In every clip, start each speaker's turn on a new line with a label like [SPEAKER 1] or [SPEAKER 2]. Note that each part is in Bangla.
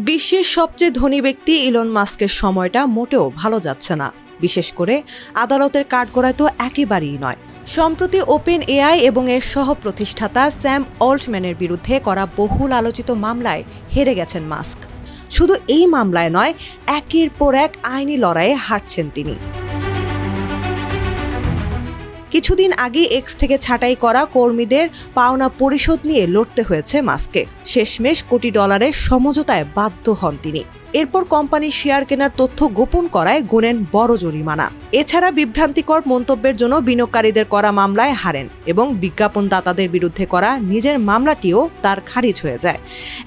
[SPEAKER 1] বিশ্বের সবচেয়ে ধনী ব্যক্তি ইলন মাস্কের সময়টা মোটেও ভালো যাচ্ছে না। বিশেষ করে আদালতের কাঠগড়ায় তো একেবারেই নয়। সম্প্রতি ওপেন এআই এবং এর সহ প্রতিষ্ঠাতা স্যাম অল্টম্যানের বিরুদ্ধে করা বহুল আলোচিত মামলায় হেরে গেছেন মাস্ক। শুধু এই মামলায় নয়, একের পর এক আইনি লড়াইয়ে হারছেন তিনি। কিছুদিন আগে এক্স থেকে ছাঁটাই করা কর্মীদের পাওনা পরিশোধ নিয়ে লড়তে হয়েছে মাস্ককে। শেষমেশ কোটি ডলারের সমঝোতায় বাধ্য হন তিনি। এরপর কোম্পানির শেয়ার কেনার তথ্য গোপন করায় গুনেন বড় জরিমানা। এছাড়া বিভ্রান্তিকর মন্তব্যের জন্য বিনিয়োগকারীদের করা মামলায় হারেন এবং বিজ্ঞাপনদাতাদের বিরুদ্ধে করা নিজের মামলাটিও তার খারিজ হয়ে যায়।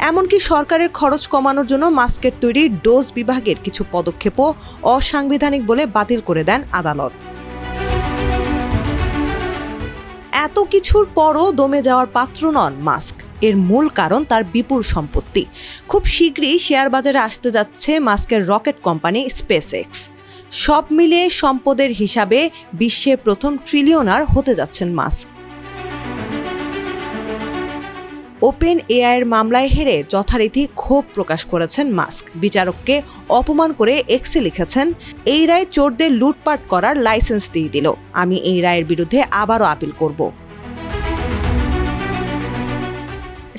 [SPEAKER 1] এমনকি সরকারের খরচ কমানোর জন্য মাস্কের তৈরি ডোজ বিভাগের কিছু পদক্ষেপও অসাংবিধানিক বলে বাতিল করে দেন আদালত। এত কিছুর পরও দমে যাওয়ার পাত্র নন মাস্ক। এর মূল কারণ তার বিপুল সম্পত্তি। খুব শীঘ্রই শেয়ার বাজারে আসতে যাচ্ছে মাস্কের রকেট কোম্পানি স্পেস এক্স। সব মিলিয়ে সম্পদের হিসাবে বিশ্বের প্রথম ট্রিলিয়নার হতে যাচ্ছেন মাস্ক। ওপেন এআইয়ের মামলায় হেরে যথারীতি ক্ষোভ প্রকাশ করেছেন মাস্ক। বিচারককে অপমান করে এক্সে লিখেছেন, এই রায় চোরদের লুটপাট করার লাইসেন্স দিয়ে দিল। আমি এই রায়ের বিরুদ্ধে আবারও আপিল করব।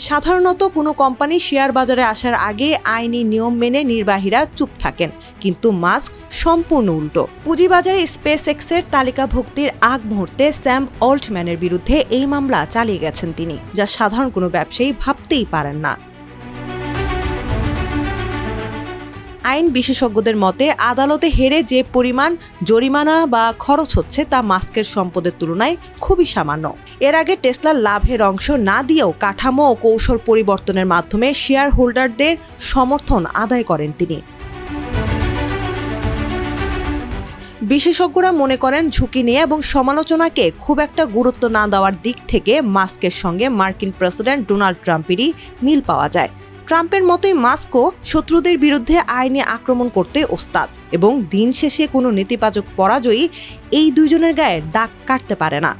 [SPEAKER 1] সাধারণত কোনো কোম্পানি শেয়ার বাজারে আসার আগে আইনি নিয়ম মেনে নির্বাহীরা চুপ থাকেন, কিন্তু মাস্ক সম্পূর্ণ উল্টো। পুঁজিবাজারে স্পেস এক্সের তালিকাভুক্তির আগ মুহূর্তে স্যাম অল্টম্যানের বিরুদ্ধে এই মামলা চালিয়ে গেছেন তিনি, যা সাধারণ কোনো ব্যবসায়ী ভাবতেই পারেন না। আইন বিশেষজ্ঞদের মতে আদালতে হেরে যে পরিমাণ জরিমানা বা খরচ হচ্ছে তা মাস্কের সম্পদের তুলনায় খুবই সামান্য। এর আগে টেসলার লাভের অংশ না দিয়েও কাঠামো ও কৌশল পরিবর্তনের মাধ্যমে শেয়ার হোল্ডারদের সমর্থন আদায় করেন তিনি। বিশেষজ্ঞরা মনে করেন ঝুঁকি নিয়ে এবং সমালোচনাকে খুব একটা গুরুত্ব না দেওয়ার দিক থেকে মাস্কের সঙ্গে মার্কিন প্রেসিডেন্ট ডোনাল্ড ট্রাম্পেরই মিল পাওয়া যায়। ট্রাম্পের মতোই মাস্কও শত্রুদের বিরুদ্ধে আইনি আক্রমণ করতে ওস্তাদ, এবং দিন শেষে কোনো নেতিবাচক পরাজয়ই এই দুইজনের গায়ে দাগ কাটতে পারে না।